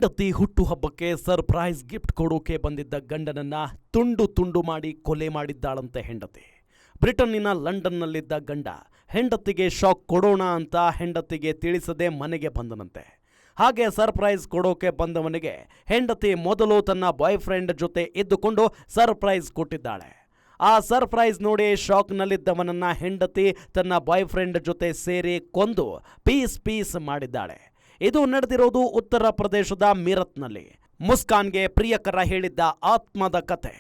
ಹೆಂಡತಿ ಹುಟ್ಟುಹಬ್ಬಕ್ಕೆ surprise gift ಕೊಡೋಕೆ ಬಂದಿದ್ದ ಗಂಡನನ್ನ ತುಂಡು ತುಂಡು ಮಾಡಿ ಕೊಲೆ ಮಾಡಿದ್ದಾಳಂತೆ ಹೆಂಡತಿ. ಬ್ರಿಟನ್ನಿನ ಲಂಡನ್ನಲ್ಲಿದ್ದ ಗಂಡ ಹೆಂಡತಿಗೆ ಶಾಕ್ ಕೊಡೋಣ ಅಂತ ಹೆಂಡತಿಗೆ ತಿಳಿಸದೆ ಮನೆಗೆ ಬಂದನಂತೆ. ಹಾಗೆ ಸರ್ಪ್ರೈಸ್ ಕೊಡೋಕೆ ಬಂದವನಿಗೆ ಹೆಂಡತಿ ಮೊದಲು ತನ್ನ ಬಾಯ್ ಫ್ರೆಂಡ್ ಜೊತೆ ಇದ್ದುಕೊಂಡು ಸರ್ಪ್ರೈಸ್ ಕೊಟ್ಟಿದ್ದಾಳೆ. ಆ ಸರ್ಪ್ರೈಸ್ ನೋಡಿ ಶಾಕ್ನಲ್ಲಿದ್ದವನನ್ನ ಹೆಂಡತಿ ತನ್ನ ಬಾಯ್ ಫ್ರೆಂಡ್ ಜೊತೆ ಸೇರಿ ಕೊಂದು ಪೀಸ್ ಮಾಡಿದ್ದಾಳೆ. ಇದು ನಡೆದಿರೋದು ಉತ್ತರ ಪ್ರದೇಶದ ಮೀರತ್ನಲ್ಲಿ. ಮುಸ್ಕಾನ್ಗೆ ಪ್ರಿಯಕರ ಹೇಳಿದ್ದ ಆತ್ಮದ ಕತೆ.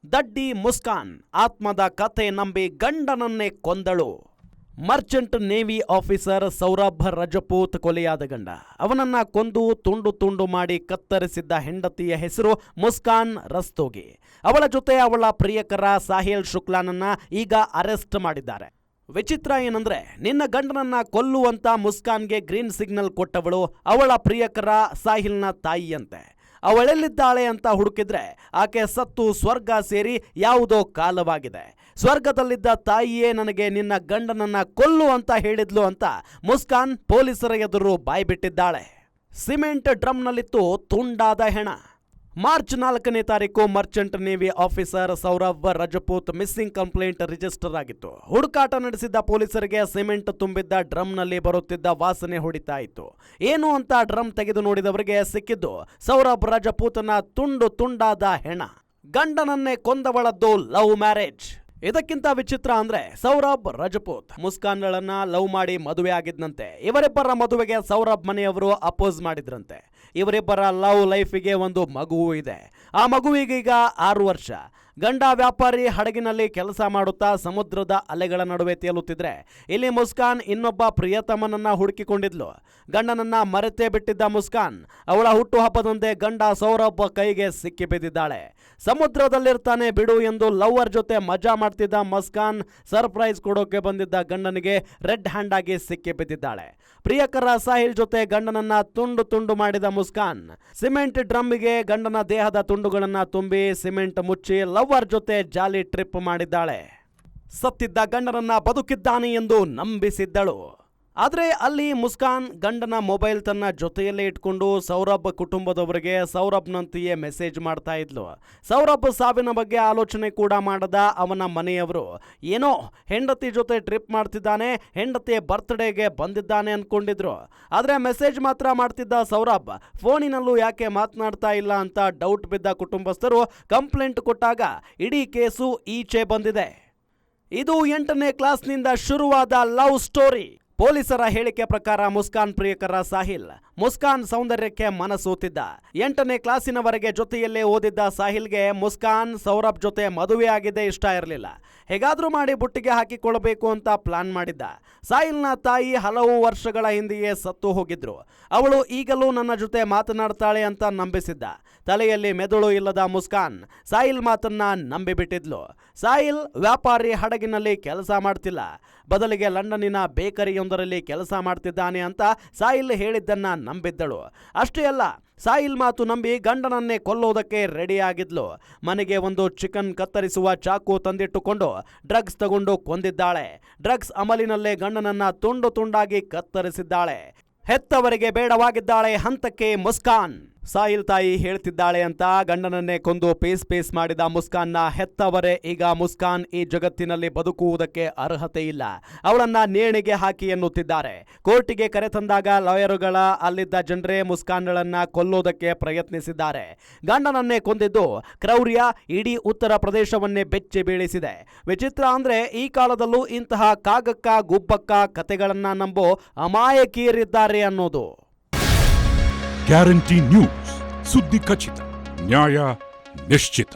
ದಡ್ಡಿ ಮುಸ್ಕಾನ್ ಆತ್ಮದ ಕತೆ ನಂಬಿ ಗಂಡನನ್ನೇ ಕೊಂದಳು. ಮರ್ಚೆಂಟ್ ನೇವಿ ಆಫೀಸರ್ ಸೌರಭ್ ರಜಪೂತ್ ಕೊಲೆಯಾದ ಗಂಡ. ಅವನನ್ನ ಕೊಂದು ತುಂಡು ತುಂಡು ಮಾಡಿ ಕತ್ತರಿಸಿದ್ದ ಹೆಂಡತಿಯ ಹೆಸರು ಮುಸ್ಕಾನ್ ರಸ್ತೋಗಿ. ಅವಳ ಜೊತೆ ಅವಳ ಪ್ರಿಯಕರ ಸಾಹಿಲ್ ಶುಕ್ಲಾನನ್ನ ಈಗ ಅರೆಸ್ಟ್ ಮಾಡಿದ್ದಾರೆ. ವಿಚಿತ್ರ ಏನಂದ್ರೆ, ನಿನ್ನ ಗಂಡನನ್ನ ಕೊಲ್ಲುವಂತ ಮುಸ್ಕಾನ್ಗೆ ಗ್ರೀನ್ ಸಿಗ್ನಲ್ ಕೊಟ್ಟವಳು ಅವಳ ಪ್ರಿಯಕರ ಸಾಹಿಲ್ನ ತಾಯಿಯಂತೆ. ಅವಳೆಲ್ಲಿದ್ದಾಳೆ ಅಂತ ಹುಡುಕಿದ್ರೆ ಆಕೆ ಸತ್ತು ಸ್ವರ್ಗ ಸೇರಿ ಯಾವುದೋ ಕಾಲವಾಗಿದೆ. ಸ್ವರ್ಗದಲ್ಲಿದ್ದ ತಾಯಿಯೇ ನನಗೆ ನಿನ್ನ ಗಂಡನನ್ನ ಕೊಲ್ಲು ಅಂತ ಹೇಳಿದ್ಲು ಅಂತ ಮುಸ್ಕಾನ್ ಪೊಲೀಸರ ಎದುರು ಬಾಯ್ಬಿಟ್ಟಿದ್ದಾಳೆ. ಸಿಮೆಂಟ್ ಡ್ರಮ್ನಲ್ಲಿತ್ತು ತುಂಡಾದ ಹೆಣ. ಮಾರ್ಚ್ 4ನೇ ತಾರೀಕು Merchant navy officer Saurabh Rajput missing complaint register ಆಗಿತ್ತು. ಹುಡುಕಾಟ ನಡೆಸಿದ್ದ ಪೊಲೀಸರಿಗೆ ಸಿಮೆಂಟ್ ತುಂಬಿದ್ದ ಡ್ರಮ್ನಲ್ಲಿ ಬರುತ್ತಿದ್ದ ವಾಸನೆ ಹೊಡಿತಾ ಇತ್ತು. ಏನು ಅಂತ ಡ್ರಮ್ ತೆಗೆದು ನೋಡಿದವರಿಗೆ ಸಿಕ್ಕಿದ್ದು ಸೌರಭ್ ರಜಪೂತ್ನ ತುಂಡಾದ ಹೆಣ. ಗಂಡನನ್ನೇ ಕೊಂದವಳದ್ದು ಲವ್ ಮ್ಯಾರೇಜ್. ಇದಕ್ಕಿಂತ ವಿಚಿತ್ರ ಅಂದ್ರೆ, ಸೌರಭ್ ರಜಪೂತ್ ಮುಸ್ಕಾನ್ಗಳನ್ನ ಲವ್ ಮಾಡಿ ಮದುವೆ ಆಗಿದ್ದಂತೆ. ಇವರಿಬ್ಬರ ಮದುವೆಗೆ ಸೌರಭ್ ಮನೆಯವರು ಅಪೋಸ್ ಮಾಡಿದ್ರಂತೆ. ಇವರಿಬ್ಬರ ಲವ್ ಲೈಫಿಗೆ ಒಂದು ಮಗುವೂ ಇದೆ. ಆ ಮಗುವಿಗೀಗ 6 ವರ್ಷ. ಗಂಡ ವ್ಯಾಪಾರಿ ಹಡಗಿನಲ್ಲಿ ಕೆಲಸ ಮಾಡುತ್ತಾ ಸಮುದ್ರದ ಅಲೆಗಳ ನಡುವೆ ತೇಲುತ್ತಿದ್ರೆ, ಇಲ್ಲಿ ಮುಸ್ಕಾನ್ ಇನ್ನೊಬ್ಬ ಪ್ರಿಯತಮನನ್ನ ಹುಡುಕಿಕೊಂಡಿದ್ಲು. ಗಂಡನನ್ನ ಮರೆತೇ ಬಿಟ್ಟಿದ್ದ ಮುಸ್ಕಾನ್ ಅವಳ ಹುಟ್ಟುಹಬ್ಬದಂದೇ ಗಂಡ ಸೌರಭ್ ಕೈಗೆ ಸಿಕ್ಕಿ ಬಿದ್ದಿದ್ದಾಳೆ. ಸಮುದ್ರದಲ್ಲಿರ್ತಾನೆ ಬಿಡು ಎಂದು ಲವ್ವರ್ ಜೊತೆ ಮಜಾ ಮಾಡ್ತಿದ್ದ ಮುಸ್ಕಾನ್ ಸರ್ಪ್ರೈಸ್ ಕೊಡೋಕೆ ಬಂದಿದ್ದ ಗಂಡನಿಗೆ ರೆಡ್ ಹ್ಯಾಂಡ್ ಆಗಿ ಸಿಕ್ಕಿ ಬಿದ್ದಿದ್ದಾಳೆ. ಪ್ರಿಯಕರ ಸಾಹಿಲ್ ಜೊತೆ ಗಂಡನನ್ನ ತುಂಡು ಮಾಡಿದ ಮುಸ್ಕಾನ್ ಸಿಮೆಂಟ್ ಡ್ರಮ್ಮಿಗೆ ಗಂಡನ ದೇಹದ ತುಂಡುಗಳನ್ನ ತುಂಬಿ ಸಿಮೆಂಟ್ ಮುಚ್ಚಿ ಲವ್ವರ್ ಜೊತೆ ಜಾಲಿ ಟ್ರಿಪ್ ಮಾಡಿದ್ದಾಳೆ. ಸತ್ತಿದ್ದ ಗಂಡನನ್ನ ಬದುಕಿದ್ದಾನೆ ಎಂದು ನಂಬಿಸಿದ್ದಳು. ಆದರೆ ಅಲ್ಲಿ ಮುಸ್ಕಾನ್ ಗಂಡನ ಮೊಬೈಲ್ ತನ್ನ ಜೊತೆಯಲ್ಲೇ ಇಟ್ಕೊಂಡು ಸೌರಭ್ ಕುಟುಂಬದವರಿಗೆ ಸೌರಭ್ನಂತೆಯೇ ಮೆಸೇಜ್ ಮಾಡ್ತಾ ಇದ್ಲು. ಸೌರಭ್ ಸಾವಿನ ಬಗ್ಗೆ ಆಲೋಚನೆ ಕೂಡ ಮಾಡದ ಅವನ ಮನೆಯವರು ಏನೋ ಹೆಂಡತಿ ಜೊತೆ ಟ್ರಿಪ್ ಮಾಡ್ತಿದ್ದಾನೆ, ಹೆಂಡತಿ ಬರ್ತ್ಡೇಗೆ ಬಂದಿದ್ದಾನೆ ಅನ್ಕೊಂಡಿದ್ರು. ಆದರೆ ಮೆಸೇಜ್ ಮಾತ್ರ ಮಾಡ್ತಿದ್ದ ಸೌರಭ್ ಫೋನಿನಲ್ಲೂ ಯಾಕೆ ಮಾತನಾಡ್ತಾ ಇಲ್ಲ ಅಂತ ಡೌಟ್ ಬಿದ್ದ ಕುಟುಂಬಸ್ಥರು ಕಂಪ್ಲೇಂಟ್ ಕೊಟ್ಟಾಗ ಇಡೀ ಕೇಸು ಈಚೆ ಬಂದಿದೆ. ಇದು 8ನೇ ಕ್ಲಾಸ್ನಿಂದ ಶುರುವಾದ ಲವ್ ಸ್ಟೋರಿ. ಪೊಲೀಸರ ಹೇಳಿಕೆ ಪ್ರಕಾರ ಮುಸ್ಕಾನ್ ಪ್ರಿಯಕರ ಸಾಹಿಲ್ ಮುಸ್ಕಾನ್ ಸೌಂದರ್ಯಕ್ಕೆ ಮನಸೋತಿದ್ದ. 8ನೇ ಕ್ಲಾಸಿನವರೆಗೆ ಜೊತೆಯಲ್ಲೇ ಓದಿದ್ದ ಸಾಹಿಲ್ಗೆ ಮುಸ್ಕಾನ್ ಸೌರಭ್ ಜೊತೆ ಮದುವೆ ಆಗಿದೆ ಇಷ್ಟ ಇರಲಿಲ್ಲ. ಹೇಗಾದ್ರೂ ಮಾಡಿ ಬುಟ್ಟಿಗೆ ಹಾಕಿಕೊಳ್ಳಬೇಕು ಅಂತ ಪ್ಲಾನ್ ಮಾಡಿದ್ದ. ಸಾಹಿಲ್ನ ತಾಯಿ ಹಲವು ವರ್ಷಗಳ ಹಿಂದೆಯೇ ಸತ್ತು ಹೋಗಿದ್ರು. ಅವಳು ಈಗಲೂ ನನ್ನ ಜೊತೆ ಮಾತನಾಡ್ತಾಳೆ ಅಂತ ನಂಬಿಸಿದ್ದ. ತಲೆಯಲ್ಲಿ ಮೆದುಳು ಇಲ್ಲದ ಮುಸ್ಕಾನ್ ಸಾಹಿಲ್ ಮಾತನ್ನ ನಂಬಿಬಿಟ್ಟಿದ್ಲು. ಸಾಹಿಲ್ ವ್ಯಾಪಾರಿ ಹಡಗಿನಲ್ಲಿ ಕೆಲಸ ಮಾಡ್ತಿಲ್ಲ, ಬದಲಿಗೆ ಲಂಡನ್ನಿನ ಬೇಕರಿಯೊಂದರಲ್ಲಿ ಕೆಲಸ ಮಾಡ್ತಿದ್ದಾನೆ ಅಂತ ಸಾಹಿಲ್ ಹೇಳಿದ್ದನ್ನ ನಂಬಿದ್ದಳು. ಅಷ್ಟೇ ಅಲ್ಲ, ಸಾಹಿಲ್ ಮಾತು ನಂಬಿ ಗಂಡನನ್ನೇ ಕೊಲ್ಲೋದಕ್ಕೆ ರೆಡಿ ಆಗಿದ್ಲು. ಮನೆಗೆ ಒಂದು ಚಿಕನ್ ಕತ್ತರಿಸುವ ಚಾಕು ತಂದಿಟ್ಟುಕೊಂಡು ಡ್ರಗ್ಸ್ ತಗೊಂಡು ಕೊಂದಿದ್ದಾಳೆ. ಡ್ರಗ್ಸ್ ಅಮಲಿನಲ್ಲೇ ಗಂಡನನ್ನ ತುಂಡಾಗಿ ಕತ್ತರಿಸಿದ್ದಾಳೆ. ಹೆತ್ತವರಿಗೆ ಬೇಡವಾಗಿದ್ದಾಳೆ ಹಂತಕ್ಕೆ ಮುಸ್ಕಾನ್. ಸಾಹಿಲ್ ತಾಯಿ ಹೇಳ್ತಿದ್ದಾಳೆ ಅಂತ ಗಂಡನನ್ನೇ ಕೊಂದು ಪೀಸ್ ಮಾಡಿದ ಮುಸ್ಕಾನ್ನ ಹೆತ್ತವರೇ ಈಗ ಮುಸ್ಕಾನ್ ಈ ಜಗತ್ತಿನಲ್ಲಿ ಬದುಕುವುದಕ್ಕೆ ಅರ್ಹತೆ ಇಲ್ಲ, ಅವಳನ್ನ ನೇಣಿಗೆ ಹಾಕಿ ಎನ್ನುತ್ತಿದ್ದಾರೆ. ಕೋರ್ಟಿಗೆ ಕರೆತಂದಾಗ ಲಾಯರುಗಳ ಅಲ್ಲಿದ್ದ ಜನರೇ ಮುಸ್ಕಾನ್ಗಳನ್ನ ಕೊಲ್ಲೋದಕ್ಕೆ ಪ್ರಯತ್ನಿಸಿದ್ದಾರೆ. ಗಂಡನನ್ನೇ ಕೊಂದಿದ್ದು ಕ್ರೌರ್ಯ ಇಡೀ ಉತ್ತರ ಪ್ರದೇಶವನ್ನೇ ಬೆಚ್ಚಿ ಬೀಳಿಸಿದೆ. ವಿಚಿತ್ರ ಅಂದ್ರೆ, ಈ ಕಾಲದಲ್ಲೂ ಇಂತಹ ಕಾಗಕ್ಕ ಗುಬ್ಬಕ್ಕ ಕತೆಗಳನ್ನ ನಂಬೋ ಅಮಾಯಕಿಯರಿದ್ದಾರೆ ಅನ್ನೋದು. ಗ್ಯಾರಂಟಿ ನ್ಯೂಸ್, ಸುದ್ದಿ ಖಚಿತ, ನ್ಯಾಯ ನಿಶ್ಚಿತ.